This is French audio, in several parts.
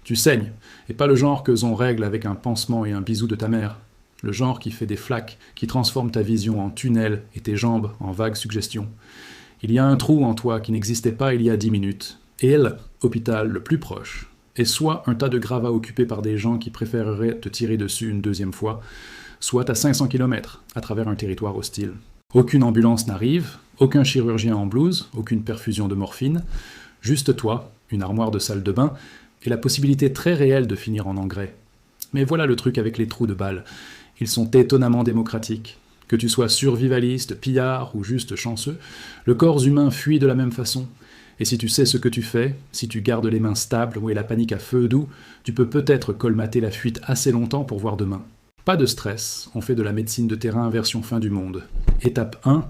Tu saignes, et pas le genre que l'on règle avec un pansement et un bisou de ta mère. Le genre qui fait des flaques, qui transforme ta vision en tunnel et tes jambes en vagues suggestions. Il y a un trou en toi qui n'existait pas il y a 10 minutes. Et l'hôpital le plus proche, est soit un tas de gravats occupés par des gens qui préféreraient te tirer dessus une deuxième fois, soit à 500 km, à travers un territoire hostile. Aucune ambulance n'arrive, aucun chirurgien en blouse, aucune perfusion de morphine, juste toi, une armoire de salle de bain, et la possibilité très réelle de finir en engrais. Mais voilà le truc avec les trous de balles. Ils sont étonnamment démocratiques. Que tu sois survivaliste, pillard ou juste chanceux, le corps humain fuit de la même façon. Et si tu sais ce que tu fais, si tu gardes les mains stables ou la panique à feu doux, tu peux peut-être colmater la fuite assez longtemps pour voir demain. Pas de stress, on fait de la médecine de terrain version fin du monde. Étape 1,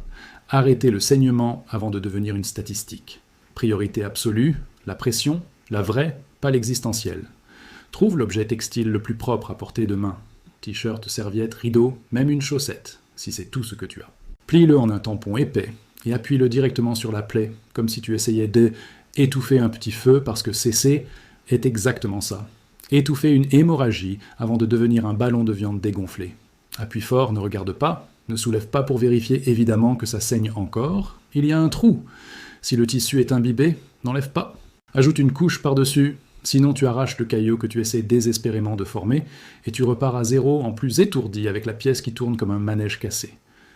arrêter le saignement avant de devenir une statistique. Priorité absolue, la pression, la vraie, pas l'existentielle. Trouve l'objet textile le plus propre à porter de main. T-shirt, serviette, rideau, même une chaussette, si c'est tout ce que tu as. Plie-le en un tampon épais et appuie-le directement sur la plaie, comme si tu essayais d'étouffer un petit feu, parce que cesser est exactement ça. Étouffer une hémorragie avant de devenir un ballon de viande dégonflé. Appuie fort, ne regarde pas, ne soulève pas pour vérifier évidemment que ça saigne encore. Il y a un trou. Si le tissu est imbibé, n'enlève pas. Ajoute une couche par-dessus, sinon tu arraches le caillot que tu essaies désespérément de former, et tu repars à zéro en plus étourdi avec la pièce qui tourne comme un manège cassé.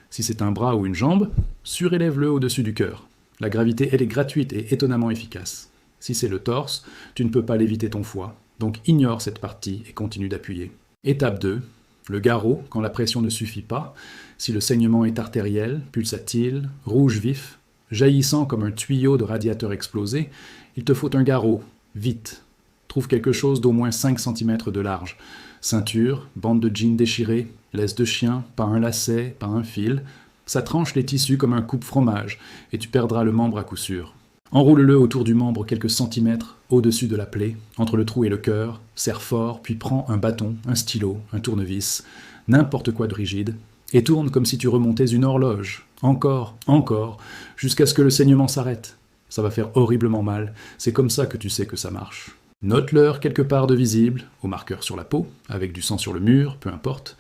Si c'est un bras ou une jambe, surélève-le au-dessus du cœur. La gravité, elle est gratuite et étonnamment efficace. Si c'est le torse, tu ne peux pas léviter ton foie, donc ignore cette partie et continue d'appuyer. Étape 2, le garrot, quand la pression ne suffit pas, si le saignement est artériel, pulsatile, rouge vif, jaillissant comme un tuyau de radiateur explosé, il te faut un garrot, vite. Trouve quelque chose d'au moins 5 cm de large. Ceinture, bande de jean déchirée, laisse de chien, pas un lacet, pas un fil. Ça tranche les tissus comme un coupe-fromage, et tu perdras le membre à coup sûr. Enroule-le autour du membre quelques centimètres, au-dessus de la plaie, entre le trou et le cœur, serre fort, puis prends un bâton, un stylo, un tournevis, n'importe quoi de rigide, et tourne comme si tu remontais une horloge. Encore, jusqu'à ce que le saignement s'arrête. Ça va faire horriblement mal, c'est comme ça que tu sais que ça marche. Note l'heure quelque part de visible, au marqueur sur la peau, avec du sang sur le mur, peu importe.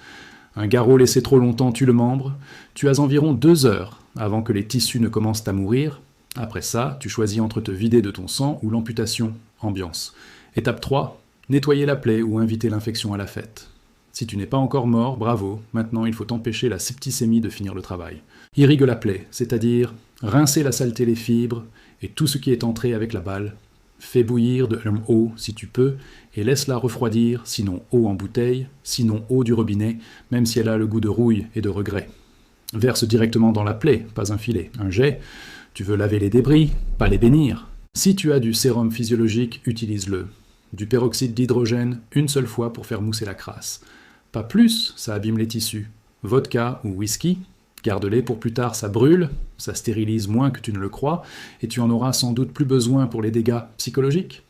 Un garrot laissé trop longtemps tue le membre. Tu as environ 2 heures avant que les tissus ne commencent à mourir. Après ça, tu choisis entre te vider de ton sang ou l'amputation, ambiance. Étape 3, nettoyer la plaie ou inviter l'infection à la fête. Si tu n'es pas encore mort, bravo, maintenant il faut empêcher la septicémie de finir le travail. Irrigue la plaie, c'est-à-dire rincer la saleté, les fibres et tout ce qui est entré avec la balle. Fais bouillir de l'eau si tu peux, et laisse-la refroidir, sinon eau en bouteille, sinon eau du robinet, même si elle a le goût de rouille et de regret. Verse directement dans la plaie, pas un filet, un jet. Tu veux laver les débris, pas les bénir. Si tu as du sérum physiologique, utilise-le. Du peroxyde d'hydrogène, une seule fois pour faire mousser la crasse. Pas plus, ça abîme les tissus. Vodka ou whisky, garde-les pour plus tard, ça brûle, ça stérilise moins que tu ne le crois, et tu en auras sans doute plus besoin pour les dégâts psychologiques.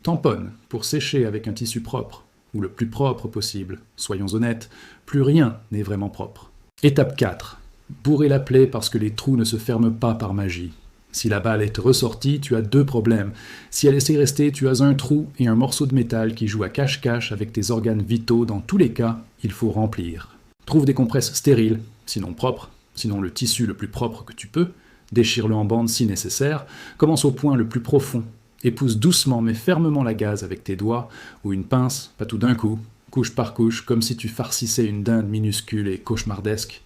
Tamponne, pour sécher avec un tissu propre, ou le plus propre possible. Soyons honnêtes, plus rien n'est vraiment propre. Étape 4. Bourrer la plaie parce que les trous ne se ferment pas par magie. Si la balle est ressortie, tu as 2 problèmes. Si elle est restée, tu as un trou et un morceau de métal qui joue à cache-cache avec tes organes vitaux. Dans tous les cas, il faut remplir. Trouve des compresses stériles, sinon propres, sinon le tissu le plus propre que tu peux, déchire-le en bande si nécessaire, commence au point le plus profond, et pousse doucement mais fermement la gaze avec tes doigts, ou une pince, pas tout d'un coup, couche par couche, comme si tu farcissais une dinde minuscule et cauchemardesque.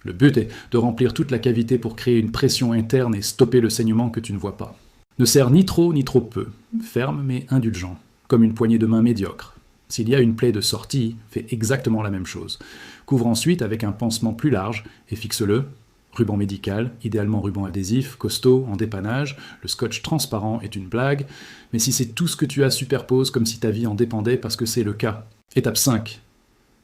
Le but est de remplir toute la cavité pour créer une pression interne et stopper le saignement que tu ne vois pas. Ne serre ni trop peu, ferme mais indulgent, comme une poignée de main médiocre. S'il y a une plaie de sortie, fais exactement la même chose. Couvre ensuite avec un pansement plus large et fixe-le. Ruban médical, idéalement ruban adhésif, costaud, en dépannage. Le scotch transparent est une blague, mais si c'est tout ce que tu as, superpose comme si ta vie en dépendait, parce que c'est le cas. Étape 5.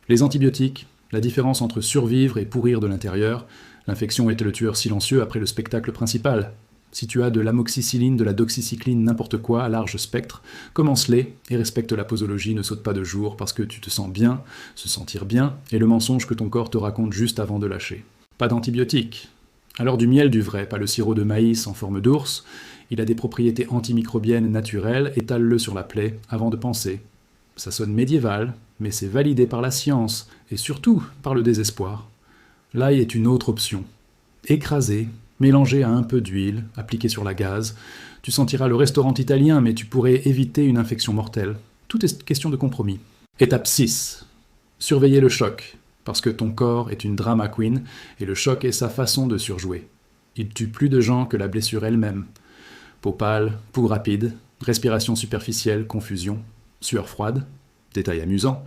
Les antibiotiques. La différence entre survivre et pourrir de l'intérieur. L'infection est le tueur silencieux après le spectacle principal. Si tu as de l'amoxicilline, de la doxycycline, n'importe quoi, à large spectre, commence-les et respecte la posologie, ne saute pas de jour parce que tu te sens bien, se sentir bien, et le mensonge que ton corps te raconte juste avant de lâcher. Pas d'antibiotiques. Alors du miel du vrai, pas le sirop de maïs en forme d'ours. Il a des propriétés antimicrobiennes naturelles, étale-le sur la plaie avant de penser. Ça sonne médiéval, mais c'est validé par la science, et surtout par le désespoir. L'ail est une autre option. Écrasé, mélangé à un peu d'huile, appliqué sur la gaze, tu sentiras le restaurant italien, mais tu pourrais éviter une infection mortelle. Tout est question de compromis. Étape 6. Surveiller le choc, parce que ton corps est une drama queen, et le choc est sa façon de surjouer. Il tue plus de gens que la blessure elle-même. Peau pâle, pouls rapide, respiration superficielle, confusion, sueur froide. Détail amusant.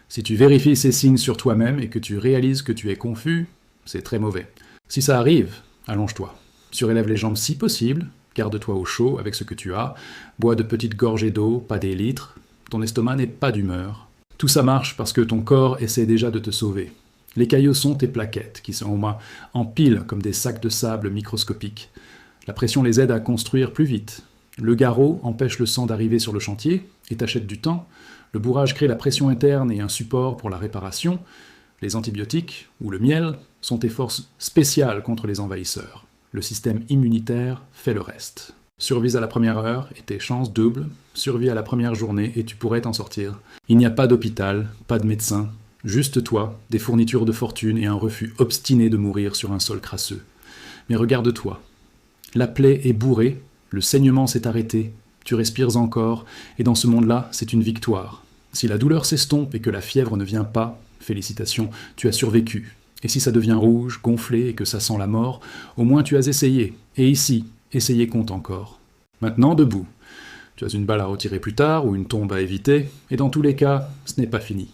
Si tu vérifies ces signes sur toi-même et que tu réalises que tu es confus, c'est très mauvais. Si ça arrive, allonge-toi. Surélève les jambes si possible, garde-toi au chaud avec ce que tu as, bois de petites gorgées d'eau, pas des litres. Ton estomac n'est pas d'humeur. Tout ça marche parce que ton corps essaie déjà de te sauver. Les caillots sont tes plaquettes, qui sont au moins en pile comme des sacs de sable microscopiques. La pression les aide à construire plus vite. Le garrot empêche le sang d'arriver sur le chantier et t'achète du temps. Le bourrage crée la pression interne et un support pour la réparation. Les antibiotiques, ou le miel, sont tes forces spéciales contre les envahisseurs. Le système immunitaire fait le reste. Survis à la première heure et tes chances doublent. Survis à la première journée et tu pourrais t'en sortir. Il n'y a pas d'hôpital, pas de médecin, juste toi, des fournitures de fortune et un refus obstiné de mourir sur un sol crasseux. Mais regarde-toi. La plaie est bourrée, le saignement s'est arrêté, tu respires encore, et dans ce monde-là, c'est une victoire. Si la douleur s'estompe et que la fièvre ne vient pas, félicitations, tu as survécu. Et si ça devient rouge, gonflé et que ça sent la mort, au moins tu as essayé. Et ici, essayer compte encore. Maintenant, debout. Tu as une balle à retirer plus tard ou une tombe à éviter, et dans tous les cas, ce n'est pas fini.